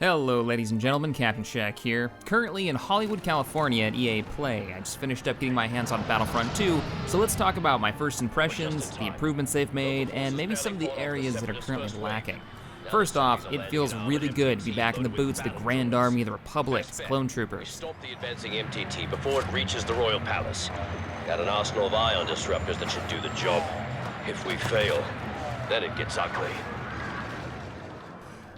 Hello ladies and gentlemen, CaptainShack here. Currently in Hollywood, California at EA Play. I just finished up getting my hands on Battlefront 2, so let's talk about my first impressions, the improvements they've made, and maybe some of the areas that are currently lacking. First off, it feels really good to be back in the boots of the Grand Army of the Republic's clone troopers. Stop the advancing MTT before it reaches the Royal Palace. Got an arsenal of ion disruptors that should do the job. If we fail, then it gets ugly.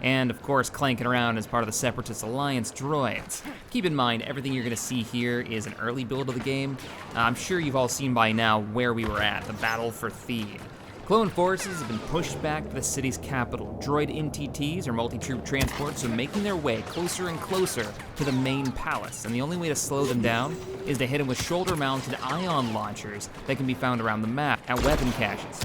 And of course, clanking around as part of the Separatist Alliance droids. Keep in mind, everything you're gonna see here is an early build of the game. I'm sure you've all seen by now where we were at, the battle for Theed. Clone forces have been pushed back to the city's capital. Droid MTTs, or multi-troop transports, are making their way closer and closer to the main palace, and the only way to slow them down is to hit them with shoulder-mounted ion launchers that can be found around the map at weapon caches.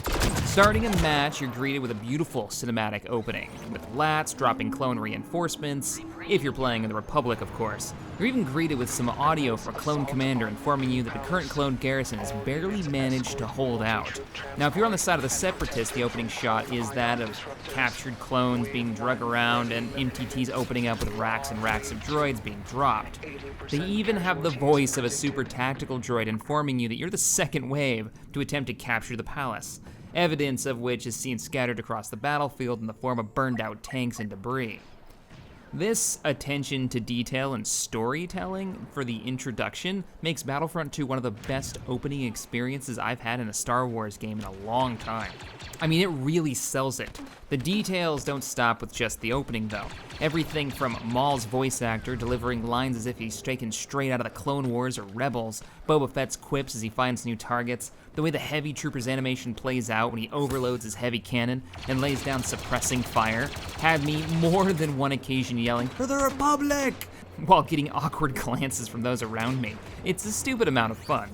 Starting a match, you're greeted with a beautiful cinematic opening, with lats dropping clone reinforcements, if you're playing in the Republic, of course. You're even greeted with some audio from a clone commander informing you that the current clone garrison has barely managed to hold out. Now, if you're on the side of the Separatists, the opening shot is that of captured clones being drug around and MTTs opening up with racks and racks of droids being dropped. They even have the voice of a super tactical droid informing you that you're the second wave to attempt to capture the palace, evidence of which is seen scattered across the battlefield in the form of burned out tanks and debris. This attention to detail and storytelling for the introduction makes Battlefront 2 one of the best opening experiences I've had in a Star Wars game in a long time. I mean, it really sells it. The details don't stop with just the opening, though. Everything from Maul's voice actor delivering lines as if he's taken straight out of the Clone Wars or Rebels, Boba Fett's quips as he finds new targets, the way the heavy trooper's animation plays out when he overloads his heavy cannon and lays down suppressing fire, had me more than one occasion yelling, "For the Republic!" while getting awkward glances from those around me. It's a stupid amount of fun.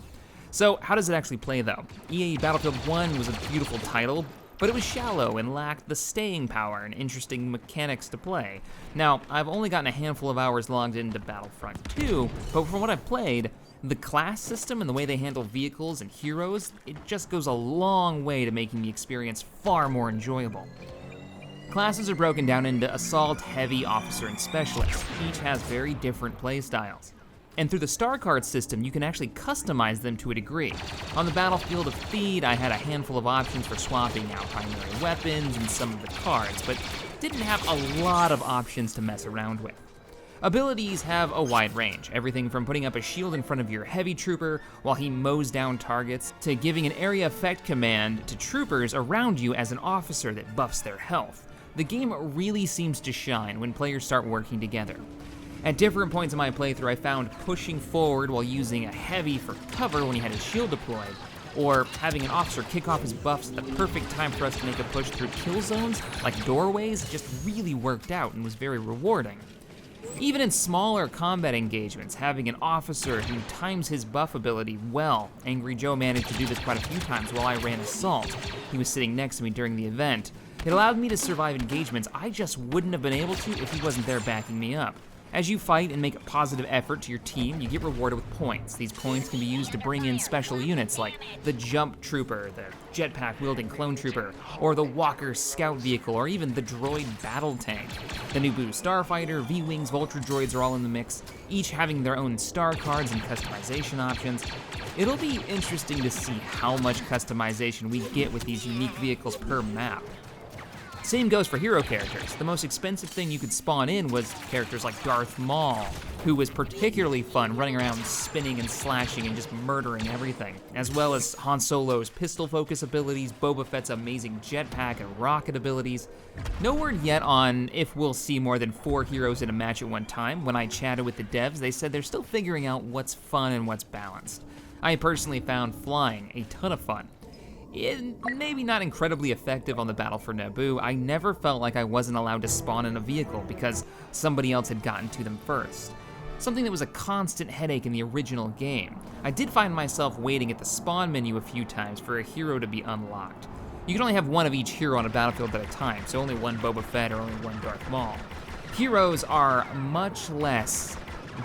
So how does it actually play though? EA Battlefield 1 was a beautiful title, but it was shallow and lacked the staying power and interesting mechanics to play. Now, I've only gotten a handful of hours logged into Battlefront 2, but from what I've played, the class system and the way they handle vehicles and heroes, it just goes a long way to making the experience far more enjoyable. Classes are broken down into Assault, Heavy, Officer, and Specialist. Each has very different playstyles. And through the star card system, you can actually customize them to a degree. On the battlefield of Theed, I had a handful of options for swapping out primary weapons and some of the cards, but didn't have a lot of options to mess around with. Abilities have a wide range, everything from putting up a shield in front of your heavy trooper while he mows down targets, to giving an area effect command to troopers around you as an officer that buffs their health. The game really seems to shine when players start working together. At different points in my playthrough, I found pushing forward while using a heavy for cover when he had his shield deployed, or having an officer kick off his buffs at the perfect time for us to make a push through kill zones, like doorways, just really worked out and was very rewarding. Even in smaller combat engagements, having an officer who times his buff ability well. Angry Joe managed to do this quite a few times while I ran Assault. He was sitting next to me during the event. It allowed me to survive engagements I just wouldn't have been able to if he wasn't there backing me up. As you fight and make a positive effort to your team, you get rewarded with points. These points can be used to bring in special units like the Jump Trooper, the jetpack-wielding Clone Trooper, or the Walker Scout Vehicle, or even the Droid Battle Tank. The Naboo Star Fighter, V-Wings, Vulture Droids are all in the mix, each having their own star cards and customization options. It'll be interesting to see how much customization we get with these unique vehicles per map. Same goes for hero characters. The most expensive thing you could spawn in was characters like Darth Maul, who was particularly fun running around spinning and slashing and just murdering everything, as well as Han Solo's pistol focus abilities, Boba Fett's amazing jetpack and rocket abilities. No word yet on if we'll see more than 4 heroes in a match at one time. When I chatted with the devs, they said they're still figuring out what's fun and what's balanced. I personally found flying a ton of fun. Maybe not incredibly effective on the battle for Naboo. I never felt like I wasn't allowed to spawn in a vehicle because somebody else had gotten to them first. Something that was a constant headache in the original game. I did find myself waiting at the spawn menu a few times for a hero to be unlocked. You can only have one of each hero on a battlefield at a time, so only one Boba Fett or only one Darth Maul. Heroes are much less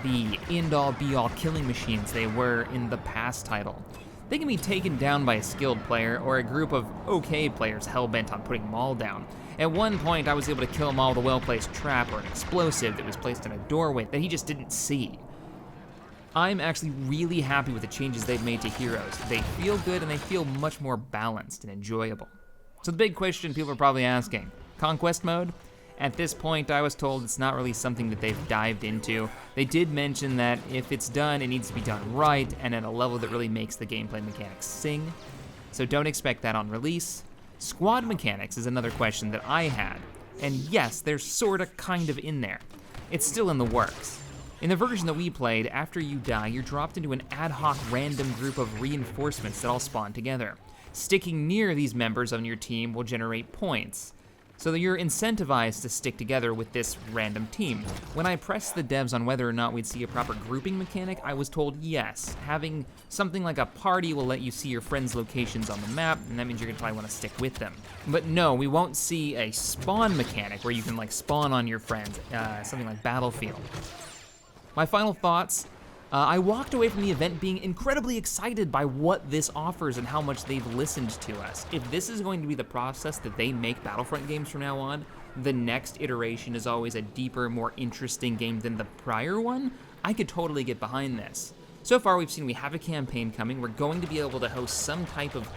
the end-all be-all killing machines they were in the past title. They can be taken down by a skilled player or a group of okay players hell-bent on putting Maul down. At one point, I was able to kill him all with a well-placed trap or an explosive that was placed in a doorway that he just didn't see. I'm actually really happy with the changes they've made to heroes. They feel good and they feel much more balanced and enjoyable. So the big question people are probably asking, Conquest mode? At this point, I was told it's not really something that they've dived into. They did mention that if it's done, it needs to be done right and at a level that really makes the gameplay mechanics sing. So don't expect that on release. Squad mechanics is another question that I had. And yes, they're sorta kind of in there. It's still in the works. In the version that we played, after you die, you're dropped into an ad hoc random group of reinforcements that all spawn together. Sticking near these members on your team will generate points, so that you're incentivized to stick together with this random team. When I pressed the devs on whether or not we'd see a proper grouping mechanic, I was told yes. Having something like a party will let you see your friends' locations on the map, and that means you're gonna probably wanna stick with them. But no, we won't see a spawn mechanic where you can like spawn on your friends, something like Battlefield. My final thoughts, I walked away from the event being incredibly excited by what this offers and how much they've listened to us. If this is going to be the process that they make Battlefront games from now on, the next iteration is always a deeper, more interesting game than the prior one, I could totally get behind this. So far we've seen we have a campaign coming. We're going to be able to host some type of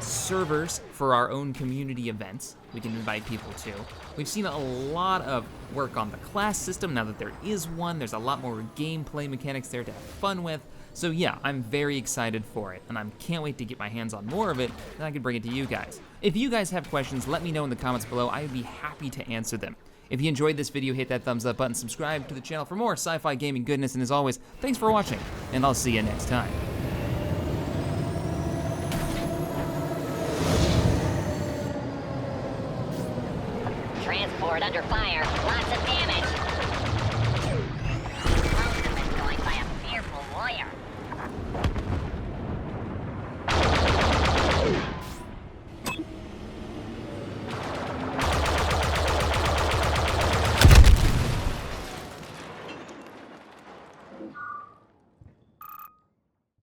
servers for our own community events we can invite people to. We've seen a lot of work on the class system now that there is one. There's a lot more gameplay mechanics there to have fun with. So yeah, I'm very excited for it, and I can't wait to get my hands on more of it, and I can bring it to you guys. If you guys have questions, let me know in the comments below. I would be happy to answer them. If you enjoyed this video, hit that thumbs up button, subscribe to the channel for more sci-fi gaming goodness, and as always, thanks for watching, and I'll see you next time.